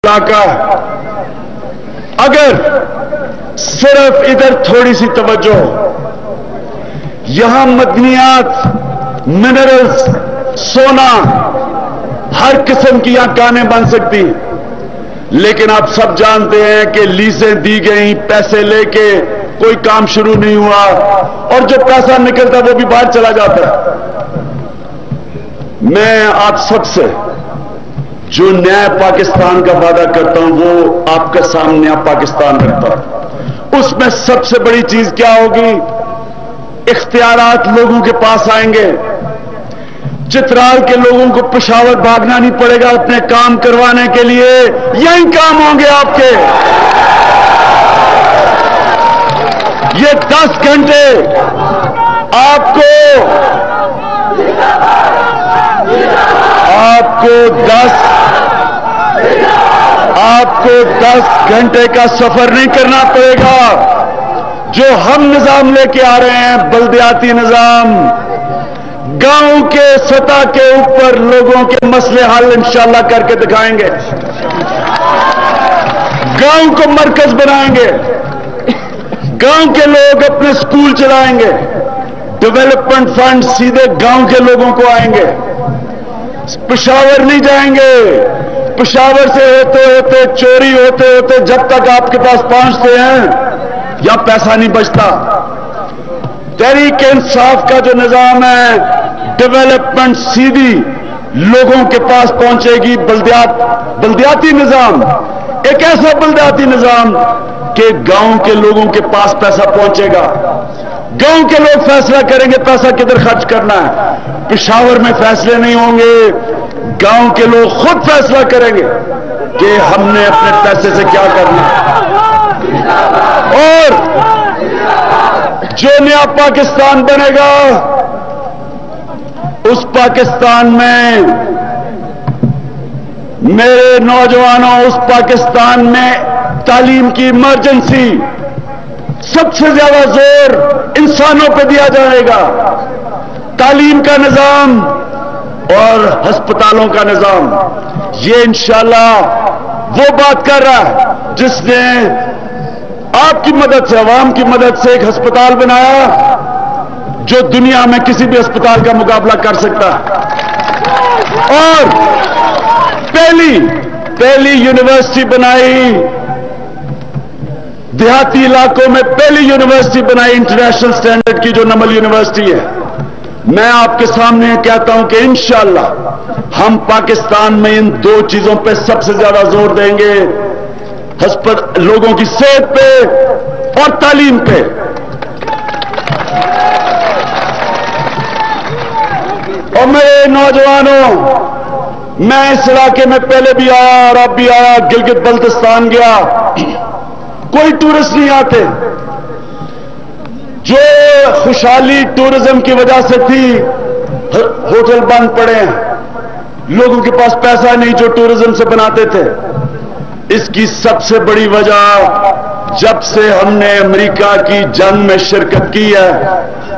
علاقہ اگر صرف ادھر تھوڑی سی توجہ ہو، یہاں مدنیات، منرلز، سونا، ہر قسم کی یہاں کانیں بن سکتی، لیکن آپ سب جانتے ہیں کہ لیزیں دی گئیں، پیسے لے کے کوئی کام شروع نہیں ہوا، اور جو پیسہ نکلتا وہ بھی باہر چلا جاتا ہے۔ میں آپ سب سے جو نیا پاکستان کا وعدہ کرتا ہوں وہ آپ کا سامنے نیا پاکستان رکھتا ہوں۔ اس میں سب سے بڑی چیز کیا ہوگی؟ اختیارات لوگوں کے پاس آئیں گے۔ چترال کے لوگوں کو پشاور بھاگنا نہیں پڑے گا اپنے کام کروانے کے لیے، یہی کام ہوں گے آپ کے۔ یہ 10 گھنٹے آپ کو 10 گھنٹے کا سفر نہیں کرنا پڑے گا۔ جو ہم نظام لے کے آ رہے ہیں، بلدیاتی نظام، گاؤں کے سطح کے اوپر لوگوں کے مسئلے حل انشاءاللہ کر کے دکھائیں گے۔ گاؤں کو مرکز بنائیں گے، گاؤں کے لوگ اپنے سکول چلائیں گے، ڈیولپمنٹ فنڈ سیدھے گاؤں کے لوگوں کو آئیں گے۔ پشاور نہیں جائیں گے، پشاور سے ہوتے ہوتے چوری ہوتے ہوتے جب تک آپ کے پاس پہنچتے ہیں یا پیسہ نہیں بچتا۔ تحریک انصاف کا جو نظام ہے، ڈیولپمنٹ سیدھی لوگوں کے پاس پہنچے گی۔ بلدیاتی نظام، ایک ایسا بلدیاتی نظام کہ گاؤں کے لوگوں کے پاس پیسہ پہنچے گا، گاؤں کے لوگ فیصلہ کریں گے پیسہ کدھر خرچ کرنا ہے۔ پشاور میں فیصلے نہیں ہوں گے، گاؤں کے لوگ خود فیصلہ کریں گے کہ ہم نے اپنے پیسے سے کیا کرنا ہے۔ اور جو نیا پاکستان بنے گا، اس پاکستان میں میرے نوجوانوں، اس پاکستان میں تعلیم کی ایمرجنسی، سب سے زیادہ زور انسانوں پہ دیا جائے گا۔ تعلیم کا نظام اور ہسپتالوں کا نظام، یہ انشاءاللہ وہ بات کر رہا ہے جس نے آپ کی مدد سے، عوام کی مدد سے ایک ہسپتال بنایا جو دنیا میں کسی بھی ہسپتال کا مقابلہ کر سکتا ہے، اور پہلی یونیورسٹی بنائی، دیہاتی علاقوں میں پہلی یونیورسٹی بنائی انٹرنیشنل سٹینڈرڈ کی، جو نمل یونیورسٹی ہے۔ میں آپ کے سامنے کہتا ہوں کہ انشاءاللہ ہم پاکستان میں ان 2 چیزوں پہ سب سے زیادہ زور دیں گے، لوگوں کی صحت پہ اور تعلیم پہ۔ اور میرے نوجوانوں، میں اس علاقے میں پہلے بھی آیا اور اب بھی آیا، گلگت بلتستان گیا، کوئی ٹورسٹ نہیں آتے۔ جو خوشحالی ٹورزم کی وجہ سے تھی، ہوٹل بند پڑے ہیں، لوگوں کے پاس پیسہ نہیں جو ٹورزم سے بناتے تھے۔ اس کی سب سے بڑی وجہ، جب سے ہم نے امریکہ کی جنگ میں شرکت کی ہے،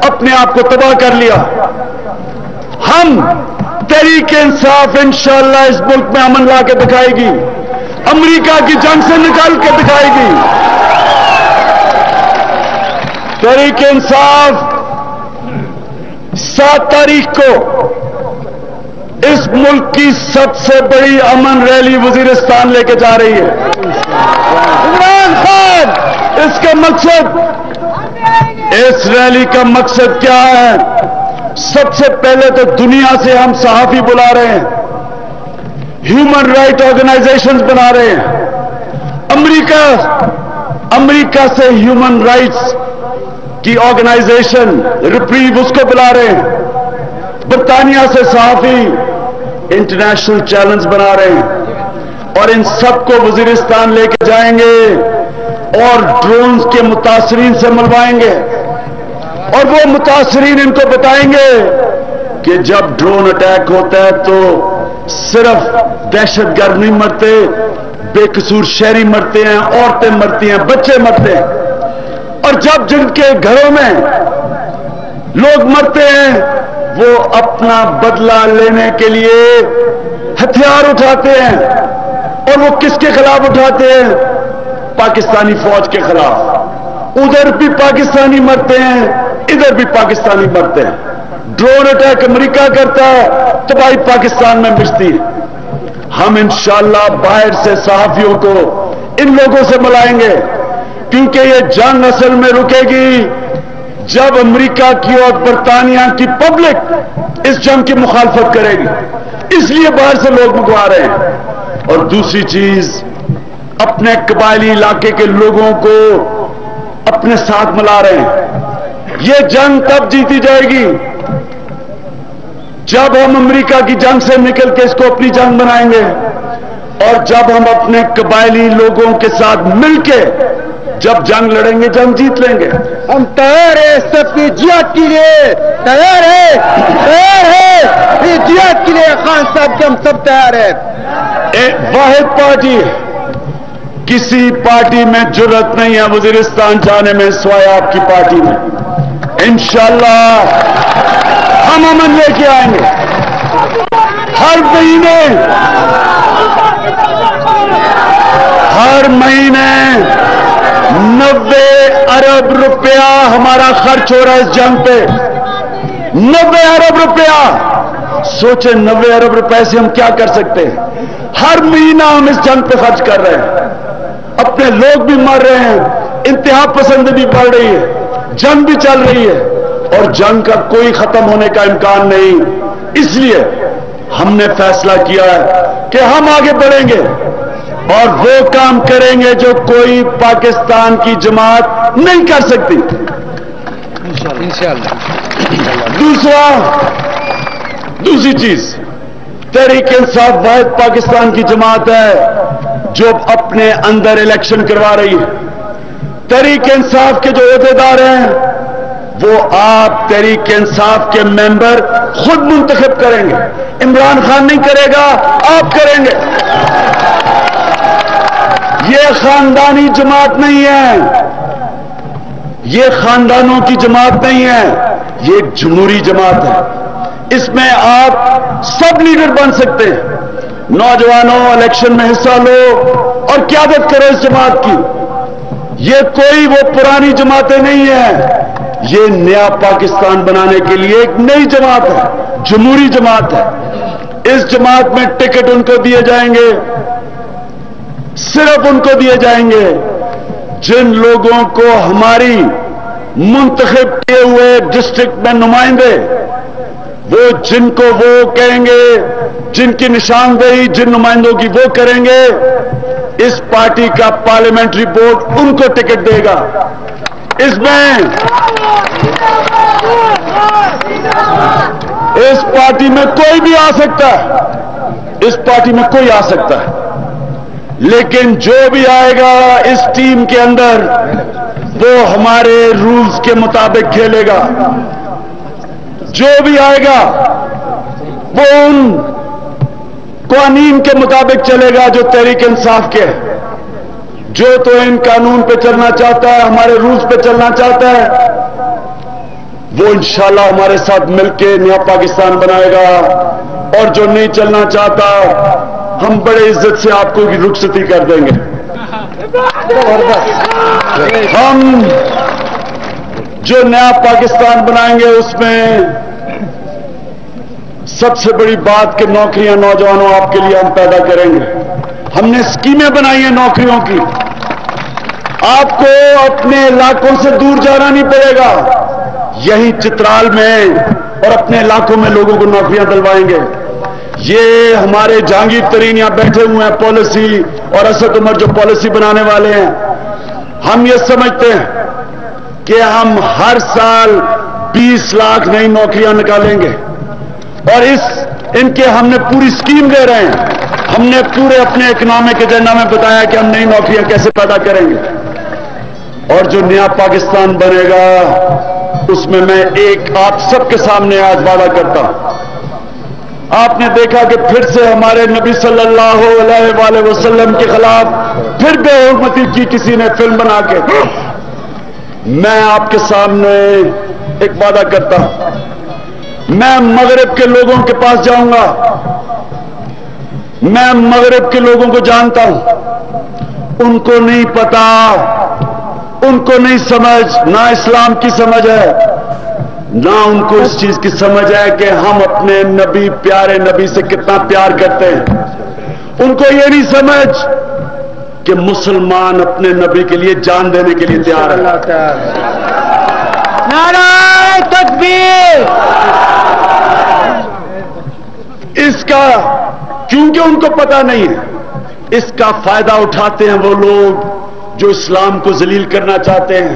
اپنے آپ کو تباہ کر لیا۔ ہم تحریک انصاف انشاءاللہ اس ملک میں امن لا کے دکھائے گی، امریکہ کی جنگ سے نکال کے دکھائے گی۔ تحریک انصاف 7 تاریخ کو اس ملک کی سب سے بڑی امن ریلی وزیرستان لے کے جا رہی ہے۔ عمران خان، اس کا مقصد، اس ریلی کا مقصد کیا ہے؟ سب سے پہلے تو دنیا سے ہم صحافی بلا رہے ہیں، ہیومن رائٹ آرگنائزیشنز بنا رہے ہیں، امریکہ سے ہیومن رائٹس کی آرگنائزیشن ریپریو، اس کو بلا رہے ہیں، برطانیہ سے صحافی انٹرنیشنل چیلنج بنا رہے ہیں، اور ان سب کو وزیرستان لے کے جائیں گے اور ڈرونز کے متاثرین سے ملوائیں گے، اور وہ متاثرین ان کو بتائیں گے کہ جب ڈرون اٹیک ہوتا ہے تو صرف دہشت گرد نہیں مرتے، بے قصور شہری مرتے ہیں، عورتیں مرتی ہیں، بچے مرتے ہیں، اور جب جن کے گھروں میں لوگ مرتے ہیں وہ اپنا بدلہ لینے کے لیے ہتھیار اٹھاتے ہیں اور وہ کس کے خلاف اٹھاتے ہیں؟ پاکستانی فوج کے خلاف. ادھر بھی پاکستانی مرتے ہیں، ادھر بھی پاکستانی مرتے ہیں. ڈرون اٹیک امریکہ کرتا ہے، تباہی پاکستان میں مچتی ہے. ہم انشاءاللہ باہر سے صحافیوں کو ان لوگوں سے ملائیں گے، کیونکہ یہ جنگ اصل میں رکے گی جب امریکہ کی اور برطانیہ کی پبلک اس جنگ کی مخالفت کرے گی. اس لیے باہر سے لوگ منگوا رہے ہیں. اور دوسری چیز، اپنے قبائلی علاقے کے لوگوں کو اپنے ساتھ ملا رہے ہیں. یہ جنگ تب جیتی جائے گی جب ہم امریکہ کی جنگ سے نکل کے اس کو اپنی جنگ بنائیں گے، اور جب ہم اپنے قبائلی لوگوں کے ساتھ مل کے جب جنگ لڑیں گے، جنگ جیت لیں گے. ہم تیار ہیں سب کی جہاد کے لیے، تیار ہے جہاد کے لیے. خان صاحب کے ہم سب تیار ہیں. واحد پارٹی، کسی پارٹی میں جرت نہیں ہے وزیرستان جانے میں سوائے آپ کی پارٹی میں. انشاءاللہ ہم امن لے کے آئیں گے. ہر مہینے 90 ارب روپیہ ہمارا خرچ ہو رہا ہے اس جنگ پہ. 90 ارب روپیہ. سوچیں 90 ارب روپے سے ہم کیا کر سکتے ہیں. ہر مہینہ ہم اس جنگ پہ خرچ کر رہے ہیں. اپنے لوگ بھی مر رہے ہیں، انتہا پسند بھی بڑھ رہی ہے، جنگ بھی چل رہی ہے، اور جنگ کا کوئی ختم ہونے کا امکان نہیں. اس لیے ہم نے فیصلہ کیا ہے کہ ہم آگے بڑھیں گے اور وہ کام کریں گے جو کوئی پاکستان کی جماعت نہیں کر سکتی. دوسری چیز، تحریک انصاف واحد پاکستان کی جماعت ہے جو اپنے اندر الیکشن کروا رہی ہے. تحریک انصاف کے جو عہدیدار ہیں وہ آپ تحریک انصاف کے ممبر خود منتخب کریں گے. عمران خان نہیں کرے گا، آپ کریں گے. یہ خاندانی جماعت نہیں ہے، یہ خاندانوں کی جماعت نہیں ہے، یہ ایک جمہوری جماعت ہے. اس میں آپ سب لیڈر بن سکتے ہیں. نوجوانوں، الیکشن میں حصہ لو اور قیادت کرو اس جماعت کی. یہ کوئی وہ پرانی جماعتیں نہیں ہیں، یہ نیا پاکستان بنانے کے لیے ایک نئی جماعت ہے، جمہوری جماعت ہے. اس جماعت میں ٹکٹ ان کو دیے جائیں گے، صرف ان کو دیے جائیں گے جن لوگوں کو ہماری منتخب کیے ہوئے ڈسٹرکٹ میں نمائندے، وہ جن کو وہ کہیں گے، جن کی نشاندہی جن نمائندوں کی وہ کریں گے. اس پارٹی کا پارلیمنٹری بورڈ ان کو ٹکٹ دے گا. اس پارٹی میں کوئی بھی آ سکتا ہے، اس پارٹی میں کوئی آ سکتا ہے، لیکن جو بھی آئے گا اس ٹیم کے اندر وہ ہمارے رولز کے مطابق کھیلے گا. جو بھی آئے گا وہ ان قوانین کے مطابق چلے گا جو تحریک انصاف کے ہے. جو تو ان قانون پہ چلنا چاہتا ہے، ہمارے رولز پہ چلنا چاہتا ہے، وہ انشاءاللہ ہمارے ساتھ مل کے نیا پاکستان بنائے گا. اور جو نہیں چلنا چاہتا ہم بڑے عزت سے آپ کو رخصتی کر دیں گے. ہم جو نیا پاکستان بنائیں گے اس میں سب سے بڑی بات کہ نوکریاں نوجوانوں آپ کے لیے ہم پیدا کریں گے. ہم نے اسکیمیں بنائی ہیں نوکریوں کی. آپ کو اپنے علاقوں سے دور جانا نہیں پڑے گا، یہی چترال میں اور اپنے علاقوں میں لوگوں کو نوکریاں دلوائیں گے. یہ ہمارے جہانگیر ترین یہاں بیٹھے ہوئے ہیں پالیسی، اور اسد عمر جو پالیسی بنانے والے ہیں. ہم یہ سمجھتے ہیں کہ ہم ہر سال 20 لاکھ نئی نوکریاں نکالیں گے، اور ان کے ہم نے پوری اسکیم دے رہے ہیں. ہم نے پورے اپنے اکنامک ایجنڈا میں بتایا کہ ہم نئی نوکریاں کیسے پیدا کریں گے. اور جو نیا پاکستان بنے گا اس میں ایک آپ سب کے سامنے آج وعدہ کرتا ہوں. آپ نے دیکھا کہ پھر سے ہمارے نبی صلی اللہ علیہ وآلہ وسلم کے خلاف پھر بے حرمتی کی کسی نے فلم بنا کے. میں آپ کے سامنے ایک وعدہ کرتا ہوں، میں مغرب کے لوگوں کے پاس جاؤں گا، میں مغرب کے لوگوں کو جانتا ہوں، ان کو نہیں پتا، ان کو نہیں سمجھ، نہ اسلام کی سمجھ ہے، نہ ان کو اس چیز کی سمجھ ہے کہ ہم اپنے نبی، پیارے نبی سے کتنا پیار کرتے ہیں۔ ان کو یہ نہیں سمجھ کہ مسلمان اپنے نبی کے لیے جان دینے کے لیے تیار ہے۔ نعرہ تکبیر! اس کا کیونکہ ان کو پتا نہیں ہے، اس کا فائدہ اٹھاتے ہیں وہ لوگ جو اسلام کو ذلیل کرنا چاہتے ہیں۔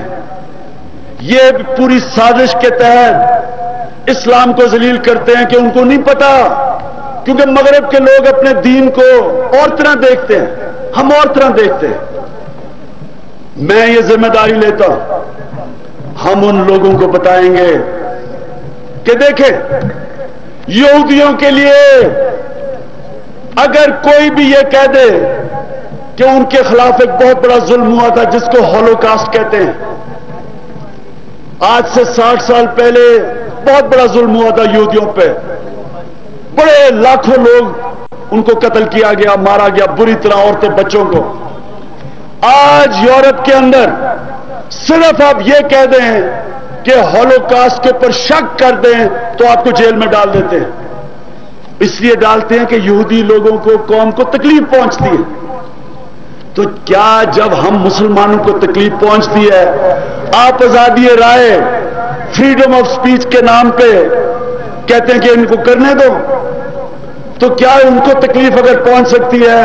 یہ پوری سازش کے تحت اسلام کو ذلیل کرتے ہیں کہ ان کو نہیں پتا، کیونکہ مغرب کے لوگ اپنے دین کو اور طرح دیکھتے ہیں، ہم اور طرح دیکھتے ہیں۔ میں یہ ذمہ داری لیتا ہوں، ہم ان لوگوں کو بتائیں گے کہ دیکھیں، یہودیوں کے لیے اگر کوئی بھی یہ کہہ دے کہ ان کے خلاف ایک بہت بڑا ظلم ہوا تھا جس کو ہولوکاسٹ کہتے ہیں، آج سے 60 سال پہلے بہت بڑا ظلم ہوا تھا یہودیوں پہ، بڑے لاکھوں لوگ ان کو قتل کیا گیا، مارا گیا بری طرح، عورتیں بچوں کو۔ آج یورپ کے اندر صرف آپ یہ کہہ دیں کہ ہولوکاسٹ کے اوپر شک کر دیں تو آپ کو جیل میں ڈال دیتے ہیں۔ اس لیے ڈالتے ہیں کہ یہودی لوگوں کو، قوم کو تکلیف پہنچتی ہے۔ تو کیا جب ہم مسلمانوں کو تکلیف پہنچتی ہے، آپ آزادی رائے، فریڈم آف سپیچ کے نام پہ کہتے ہیں کہ ان کو کرنے دو، تو کیا ان کو تکلیف اگر پہنچ سکتی ہے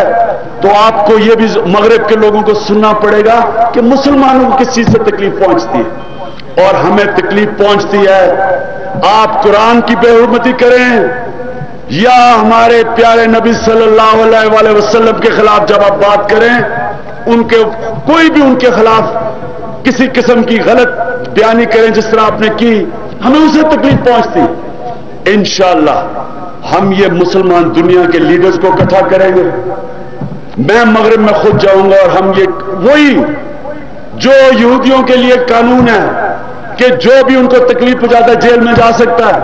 تو آپ کو یہ بھی مغرب کے لوگوں کو سننا پڑے گا کہ مسلمانوں کو کس چیز سے تکلیف پہنچتی ہے، اور ہمیں تکلیف پہنچتی ہے۔ آپ قرآن کی بے حرمتی کریں یا ہمارے پیارے نبی صلی اللہ علیہ وسلم کے خلاف جب آپ بات کریں، ان کے کوئی بھی ان کے خلاف کسی قسم کی غلط بیانی کریں جس طرح آپ نے کی، ہمیں اسے تکلیف پہنچتی۔ انشاءاللہ ہم یہ مسلمان دنیا کے لیڈرز کو اکٹھا کریں گے، میں مغرب میں خود جاؤں گا، اور ہم یہ وہی جو یہودیوں کے لیے قانون ہے کہ جو بھی ان کو تکلیف پہنچاتا ہے جیل میں جا سکتا ہے،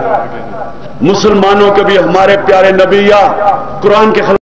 مسلمانوں کے بھی ہمارے پیارے نبی یا قرآن کے خلاف